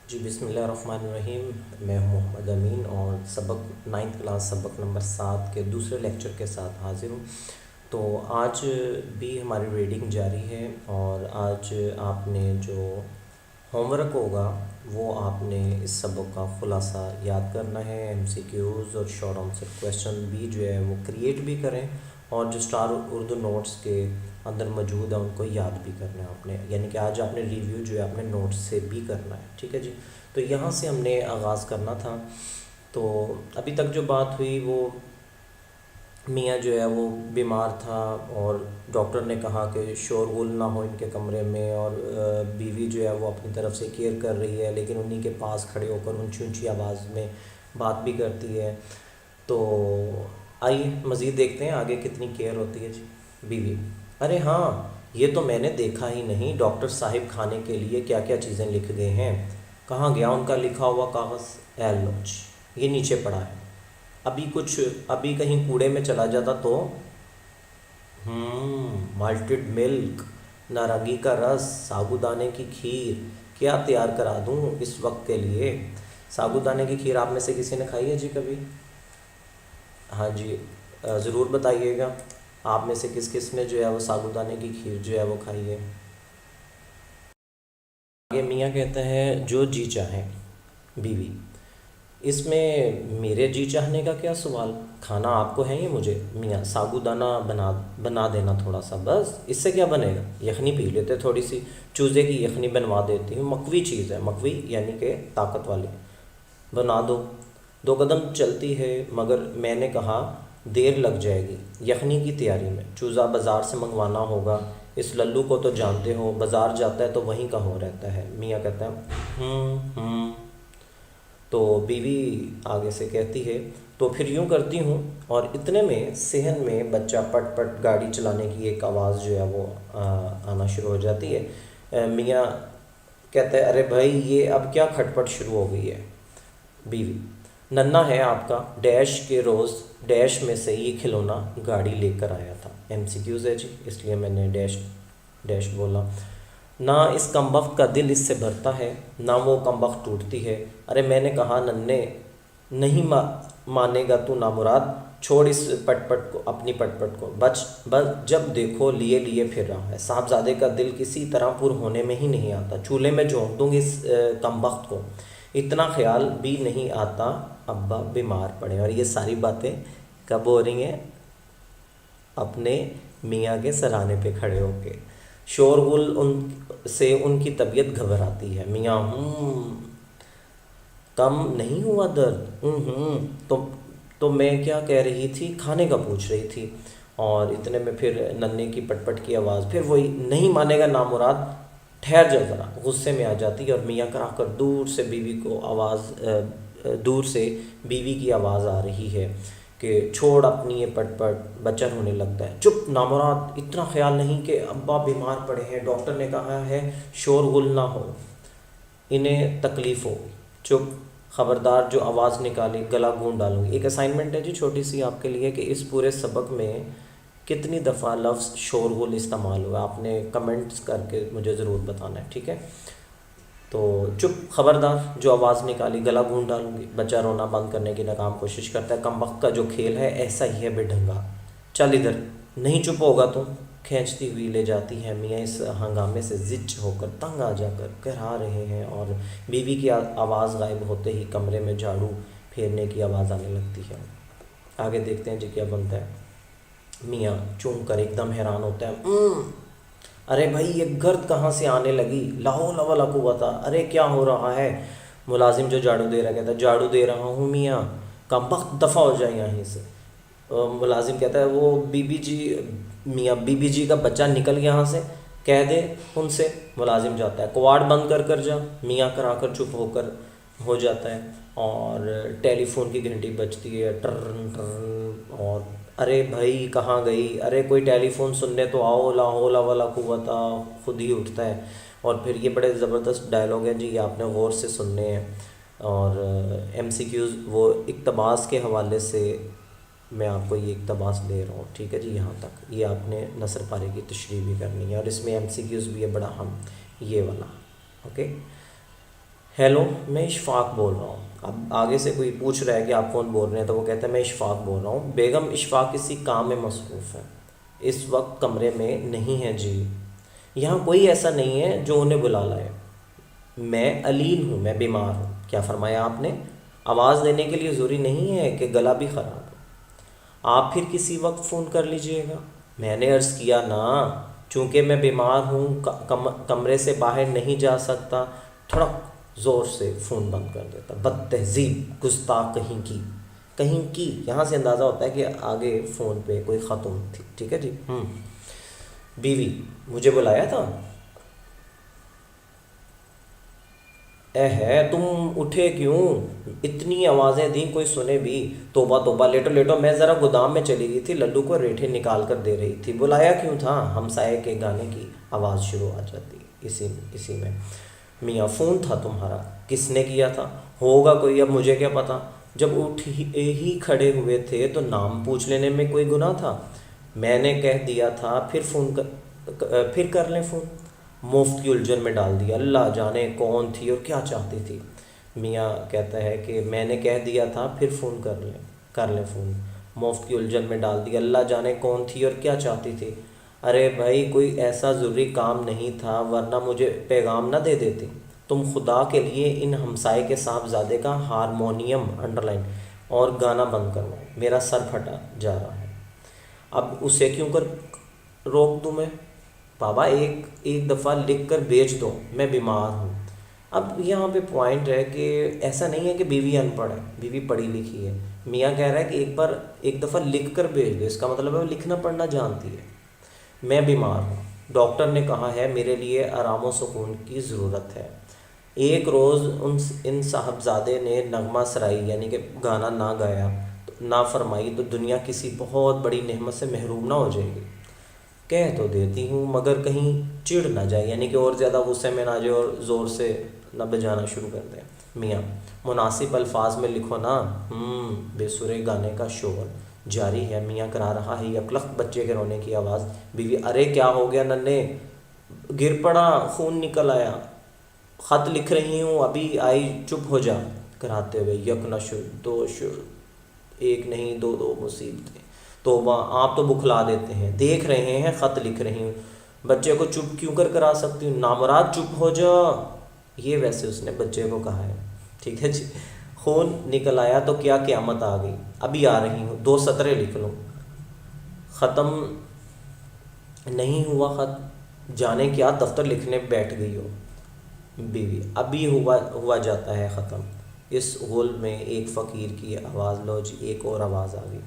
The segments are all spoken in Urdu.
جی بسم اللہ الرحمن الرحیم. میں ہوں محمد امین اور سبق 9th کلاس سبق نمبر 7 کے دوسرے لیکچر کے ساتھ حاضر ہوں. تو آج بھی ہماری ریڈنگ جاری ہے اور آج آپ نے جو ہوم ورک ہوگا وہ آپ نے اس سبق کا خلاصہ یاد کرنا ہے. MCQs اور شارٹ آنسر کویشچن بھی جو ہے وہ کریٹ بھی کریں اور جو اسٹار اردو نوٹس کے اندر موجود ہے ان کو یاد بھی کرنا ہے آپ نے. یعنی کہ آج آپ نے ریویو جو ہے اپنے نوٹس سے بھی کرنا ہے. ٹھیک ہے جی. تو یہاں سے ہم نے آغاز کرنا تھا. تو ابھی تک جو بات ہوئی وہ میاں جو ہے وہ بیمار تھا اور ڈاکٹر نے کہا کہ شور غل نہ ہو ان کے کمرے میں، اور بیوی جو ہے وہ اپنی طرف سے کیئر کر رہی ہے لیکن انہی کے پاس کھڑے ہو کر اونچی اونچی آواز میں بات بھی کرتی ہے. تو آئیے مزید دیکھتے ہیں آگے کتنی کیئر ہوتی ہے. جی بیوی: ارے ہاں، یہ تو میں نے دیکھا ہی نہیں، ڈاکٹر صاحب کھانے کے لیے کیا کیا چیزیں لکھ گئے ہیں. کہاں گیا ان کا لکھا ہوا کاغذ؟ اے لوچ، یہ نیچے پڑا ہے. ابھی کہیں کوڑے میں چلا جاتا تو مالٹڈ ملک، نارنگی کا رس، سابودانے کی کھیر کیا تیار کرا دوں اس وقت کے لیے. سابودانے کی کھیر آپ میں سے کسی نے کھائی ہے جی کبھی؟ ہاں جی، ضرور بتائیے گا آپ میں سے کس کس نے جو ہے وہ سابودانے کی کھیر جو ہے وہ کھائی ہے. آگے میاں کہتا ہے جو جی چاہے. بیوی: اس میں میرے جی چاہنے کا کیا سوال، کھانا آپ کو ہے یا مجھے. میاں: سابودانہ بنا دینا تھوڑا سا، بس اس سے کیا بنے گا. یخنی پی لیتے تھوڑی سی، چوزے کی یخنی بنوا دیتی ہوں، مکوی چیز ہے، مکوی یعنی کہ طاقت والی. بنا دو. 2 قدم چلتی ہے مگر میں نے کہا دیر لگ جائے گی یخنی کی تیاری میں، چوزا بازار سے منگوانا ہوگا. اس للو کو تو جانتے ہو، بازار جاتا ہے تو وہیں کا ہو رہتا ہے. میاں کہتا ہے ہوں. تو بیوی آگے سے کہتی ہے تو پھر یوں کرتی ہوں. اور اتنے میں صحن میں بچہ پٹ پٹ گاڑی چلانے کی ایک آواز جو ہے وہ آنا شروع ہو جاتی ہے. میاں کہتا ہے ارے بھائی یہ اب کیا کھٹ پٹ شروع ہو گئی ہے. بیوی: ننھا ہے آپ کا ڈیش کے روز ڈیش میں سے یہ کھلونا گاڑی لے کر آیا تھا. MCQs ہے جی اس لیے میں نے ڈیش ڈیش بولا. نہ اس کمبخت کا دل اس سے بھرتا ہے نہ وہ کمبخت ٹوٹتی ہے. ارے میں نے کہا ننھے، نہیں مانے گا تو نامراد، چھوڑ اس پٹ پٹ کو، اپنی پٹ پٹ کو، بس جب دیکھو لیے لیے پھر رہا ہے. صاحبزادے کا دل کسی طرح پر ہونے میں ہی نہیں آتا، چولہے میں جھونک دوں گی اس کمبخت کو. اتنا خیال بھی نہیں آتا ابا بیمار پڑے. اور یہ ساری باتیں کب ہو رہی ہیں؟ اپنے میاں کے سرانے پہ کھڑے ہو کے. شور غل سے ان کی طبیعت گھبراتی ہے. میاں: کم نہیں ہوا درد؟ تو میں کیا کہہ رہی تھی، کھانے کا پوچھ رہی تھی. اور اتنے میں پھر ننھے کی پٹ پٹ کی آواز، پھر وہی نہیں مانے گا نامراد، ٹھہر جا ذرا. غصے میں آ جاتی ہے اور میاں کرا کر دور سے بیوی کی آواز آ رہی ہے کہ چھوڑ اپنی یہ پٹ پٹ. بچہ رونے لگتا ہے. چپ نامراد، اتنا خیال نہیں کہ ابا بیمار پڑے ہیں، ڈاکٹر نے کہا ہے شور غل نہ ہو، انہیں تکلیف ہو. چپ، خبردار جو آواز نکالی گلا گھونٹ ڈالوں گی. ایک اسائنمنٹ ہے جی چھوٹی سی آپ کے لیے کہ اس پورے سبق میں کتنی دفعہ لفظ شور غل استعمال ہوا، آپ نے کمنٹس کر کے مجھے ضرور بتانا ہے. ٹھیک ہے. تو چپ، خبردار جو آواز نکالی گلا گھونٹ ڈالوں گی. بچہ رونا بند کرنے کی ناکام کوشش کرتا ہے. کم وقت کا جو کھیل ہے ایسا ہی ہے بے ڈھنگا، چل ادھر. نہیں چپ ہوگا تو. کھینچتی ہوئی لے جاتی ہے. میاں اس ہنگامے سے زچ ہو کر تنگ آ جا کر کہرا رہے ہیں اور بیوی کی آواز غائب ہوتے ہی کمرے میں جھاڑو پھیرنے کی آواز آنے لگتی ہے. آگے دیکھتے ہیں جی کیا بنتا ہے. میاں چون کر ایک دم حیران ہوتا ہے. ارے بھائی یہ گرد کہاں سے آنے لگی، لا حول ولا قوت، ارے کیا ہو رہا ہے. ملازم جو جھاڑو دے رہا کہتا ہے جھاڑو دے رہا ہوں میاں، کم وقت دفع ہو جائے یہیں سے. ملازم کہتا ہے وہ بی بی جی، میاں بی بی جی کا بچہ نکل یہاں سے، کہہ دے ان سے. ملازم جاتا ہے کواڑ بند کر کر جا. میاں کرا کر چپ ہو جاتا ہے اور ٹیلی فون کی گھنٹی بجتی ہے ٹرن ٹرن. اور ارے بھائی کہاں گئی، ارے کوئی ٹیلی فون سننے تو آؤ، لا حول ولا قوت. خود ہی اٹھتا ہے. اور پھر یہ بڑے زبردست ڈائلاگ ہیں جی، یہ آپ نے غور سے سننے ہیں. اور MCQs وہ اقتباس کے حوالے سے میں آپ کو یہ اقتباس دے رہا ہوں. ٹھیک ہے جی. یہاں تک یہ آپ نے نثر پارے کی تشریح بھی کرنی ہے اور اس میں MCQs بھی ہے بڑا ہم یہ والا. اوکے. ہیلو، میں اشفاق بول رہا ہوں. اب آگے سے کوئی پوچھ رہا ہے کہ آپ کون بول رہے ہیں تو وہ کہتا ہے میں اشفاق بول رہا ہوں. بیگم اشفاق کسی کام میں مصروف ہے، اس وقت کمرے میں نہیں ہے. جی، یہاں کوئی ایسا نہیں ہے جو انہیں بلا لائے. میں علیل ہوں، میں بیمار ہوں. کیا فرمایا آپ نے؟ آواز دینے کے لیے ضروری نہیں ہے کہ گلا بھی خراب ہو. آپ پھر کسی وقت فون کر لیجئے گا. میں نے عرض کیا نا، چونکہ میں بیمار ہوں کمرے سے باہر نہیں جا سکتا. تھوڑا زور سے فون بند کر دیتا. بد تہذیب، گستاخ کہیں کی. یہاں سے اندازہ ہوتا ہے کہ آگے فون پہ کوئی خاتون تھی. ٹھیک ہے جی. بیوی: مجھے بلایا تھا؟ اے ہے، تم اٹھے کیوں؟ اتنی آوازیں دیں کوئی سنے بھی. توبہ توبہ، لیٹو لیٹو. میں ذرا گودام میں چلی گئی تھی، لڈو کو ریٹھے نکال کر دے رہی تھی. بلایا کیوں تھا؟ ہمسائے کے گانے کی آواز شروع آ جاتی اسی میں. میاں: فون تھا تمہارا؟ کس نے کیا تھا؟ ہوگا کوئی، اب مجھے کیا پتا. جب اٹھ ہی کھڑے ہوئے تھے تو نام پوچھ لینے میں کوئی گناہ تھا؟ میں نے کہہ دیا تھا پھر کر لیں فون. مفت کی الجھن میں ڈال دیا. اللہ جانے کون تھی اور کیا چاہتی تھی. میاں کہتا ہے کہ میں نے کہہ دیا تھا پھر فون کر لیں فون. مفت کی الجھن میں ڈال دیا. اللہ جانے کون تھی اور کیا چاہتی تھی. ارے بھائی، کوئی ایسا ضروری کام نہیں تھا ورنہ مجھے پیغام نہ دے دیتی. تم خدا کے لیے ان ہمسائے کے صاحبزادے کا ہارمونیم انڈر لائن اور گانا بند کرواؤ. میرا سر پھٹا جا رہا ہے. اب اسے کیوں کر روک دوں میں؟ بابا ایک دفعہ لکھ کر بیچ دو، میں بیمار ہوں. اب یہاں پہ پوائنٹ ہے کہ ایسا نہیں ہے کہ بیوی ان پڑھ ہے، بیوی پڑھی لکھی ہے. میاں کہہ رہا ہے کہ ایک دفعہ لکھ کر بھیج دو. اس کا مطلب ہے وہ لکھنا پڑھنا جانتی ہے. میں بیمار ہوں، ڈاکٹر نے کہا ہے میرے لیے آرام و سکون کی ضرورت ہے. ایک روز ان صاحبزادے نے نغمہ سرائی یعنی کہ گانا نہ گایا، نہ فرمائی تو دنیا کسی بہت بڑی نعمت سے محروم نہ ہو جائے گی. کہہ تو دیتی ہوں مگر کہیں چڑ نہ جائے، یعنی کہ اور زیادہ غصے میں نہ جائے اور زور سے نہ بجانا شروع کر دیں. میاں: مناسب الفاظ میں لکھو نا. بے سرے گانے کا شور جاری ہے. میاں کرا رہا ہے یکلخت بچے کے رونے کی آواز. بیوی: ارے کیا ہو گیا ننھے؟ گر پڑا، خون نکل آیا. خط لکھ رہی ہوں، ابھی آئی، چپ ہو جا. کراتے ہوئے: یک نشر دو شر، ایک نہیں دو مصیبتیں. توبہ، آپ تو بکھلا دیتے ہیں. دیکھ رہے ہیں خط لکھ رہی ہوں. بچے کو چپ کیوں کرا سکتی ہوں؟ نامراد چپ ہو جا. یہ ویسے اس نے بچے کو کہا ہے. ٹھیک ہے جی. خون نکل آیا تو کیا قیامت آ گئی. ابھی آ رہی ہوں، 2 سطریں لکھ لوں. ختم نہیں ہوا خط، جانے کیا دفتر لکھنے بیٹھ گئی ہو. بیوی: ابھی ہوا جاتا ہے ختم. اس غل میں ایک فقیر کی آواز، لو جی ایک اور آواز آ گئی،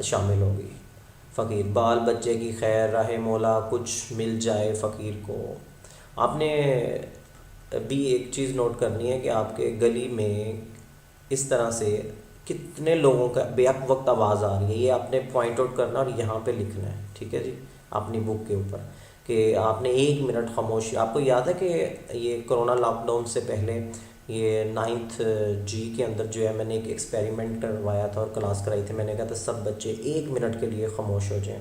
شامل ہو گئی. فقیر: بال بچے کی خیر راہ مولا، کچھ مل جائے فقیر کو. آپ نے بھی ایک چیز نوٹ کرنی ہے کہ آپ کے گلی میں اس طرح سے کتنے لوگوں کا بیک وقت آواز آ رہی ہے. یہ آپ نے پوائنٹ آؤٹ کرنا اور یہاں پہ لکھنا ہے. ٹھیک ہے جی، اپنی بک کے اوپر کہ آپ نے 1 منٹ خاموشی. آپ کو یاد ہے کہ یہ کرونا لاک ڈاؤن سے پہلے یہ 9th جی کے اندر جو ہے میں نے ایک ایکسپیریمنٹ کروایا تھا اور کلاس کرائی تھی. میں نے کہا تھا سب بچے 1 منٹ کے لیے خاموش ہو جائیں.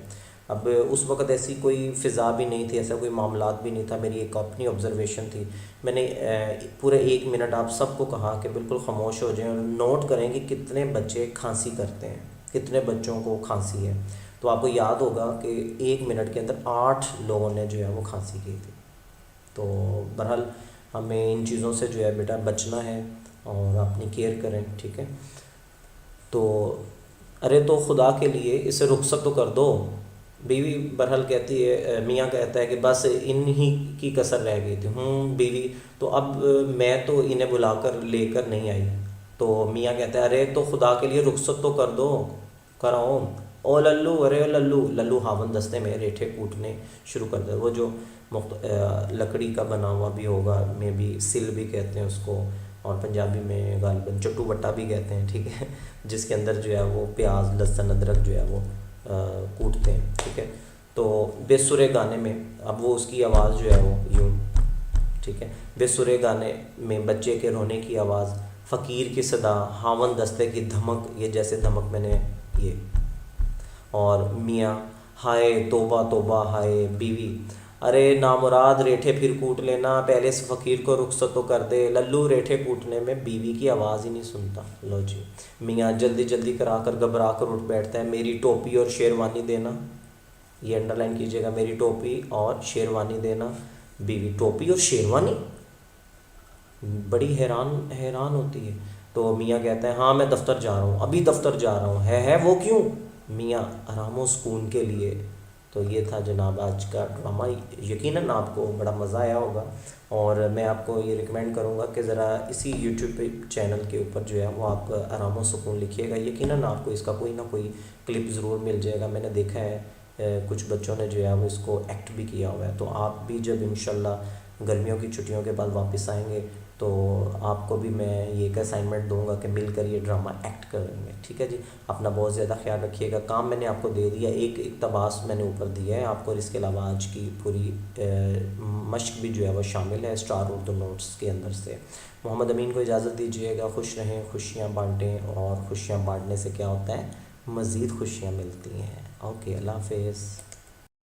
اب اس وقت ایسی کوئی فضا بھی نہیں تھی، ایسا کوئی معاملات بھی نہیں تھا. میری ایک اپنی آبزرویشن تھی. میں نے پورے 1 منٹ آپ سب کو کہا کہ بالکل خاموش ہو جائیں اور نوٹ کریں کہ کتنے بچے کھانسی کرتے ہیں، کتنے بچوں کو کھانسی ہے. تو آپ کو یاد ہوگا کہ 1 منٹ کے اندر 8 لوگوں نے جو ہے وہ کھانسی کی تھی. تو بہرحال ہمیں ان چیزوں سے جو ہے بیٹا بچنا ہے اور اپنی کیئر کریں. ٹھیک ہے. تو ارے تو خدا کے لیے اسے رخصت تو کر دو. بیوی بہرحال کہتی ہے، میاں کہتا ہے کہ بس ان ہی کی کسر رہ گئی تھی. بیوی: تو اب میں تو انہیں بلا کر لے کر نہیں آئی. تو میاں کہتا ہے ارے تو خدا کے لیے رخصت تو کر دو، کراؤ. او للو، ارے للو. للو ہاون دستے میں ریٹھے کوٹنے شروع کر دے. وہ جو لکڑی کا بنا ہوا بھی ہوگا، میں بھی سل بھی کہتے ہیں اس کو، اور پنجابی میں غالباً چٹو بٹا بھی کہتے ہیں. ٹھیک ہے، جس کے اندر جو ہے وہ پیاز لہسن ادرک جو ہے وہ کوٹتے ہیں. ٹھیک ہے. تو بے سرے گانے میں اب وہ اس کی آواز جو ہے وہ یوں. ٹھیک ہے. بے سرے گانے میں بچے کے رونے کی آواز، فقیر کی صدا، ہاون دستے کی دھمک، یہ جیسے دھمک میں نے یہ. اور میاں: ہائے توبہ توبہ ہائے. بیوی: ارے نامراد ریٹھے پھر کوٹ لینا، پہلے سے فقیر کو رخصت تو کر دے، للو ریٹھے کوٹنے میں بیوی کی آواز ہی نہیں سنتا۔ لو جی، میاں جلدی جلدی کرا کر گھبرا کر اٹھ بیٹھتا ہے، میری ٹوپی اور شیروانی دینا، یہ انڈر لائن کیجیے گا، میری ٹوپی اور شیروانی دینا۔ بیوی: ٹوپی اور شیروانی؟ بڑی حیران حیران ہوتی ہے۔ تو میاں کہتا ہے ہاں میں دفتر جا رہا ہوں، ابھی دفتر جا رہا ہوں، ہے وہ کیوں؟ میاں: آرام و سکون کے لیے۔ تو یہ تھا جناب آج کا ڈرامہ، یقیناً آپ کو بڑا مزہ آیا ہوگا، اور میں آپ کو یہ ریکمینڈ کروں گا کہ ذرا اسی یوٹیوب پہ چینل کے اوپر جو ہے وہ آپ آرام و سکون لکھیے گا، یقیناً آپ کو اس کا کوئی نہ کوئی کلپ ضرور مل جائے گا۔ میں نے دیکھا ہے کچھ بچوں نے جو ہے وہ اس کو ایکٹ بھی کیا ہوا ہے، تو آپ بھی جب انشاءاللہ گرمیوں کی چھٹیوں کے بعد واپس آئیں گے تو آپ کو بھی میں یہ ایک اسائنمنٹ دوں گا کہ مل کر یہ ڈرامہ ایکٹ کریں گے، ٹھیک ہے جی۔ اپنا بہت زیادہ خیال رکھیے گا، کام میں نے آپ کو دے دیا، ایک اقتباس میں نے اوپر دیا ہے آپ کو، اور اس کے علاوہ آج کی پوری مشق بھی جو ہے وہ شامل ہے اسٹار اردو نوٹس کے اندر سے۔ محمد امین کو اجازت دیجیے گا، خوش رہیں، خوشیاں بانٹیں، اور خوشیاں بانٹنے سے کیا ہوتا ہے؟ مزید خوشیاں ملتی ہیں۔ اوکے، اللہ حافظ۔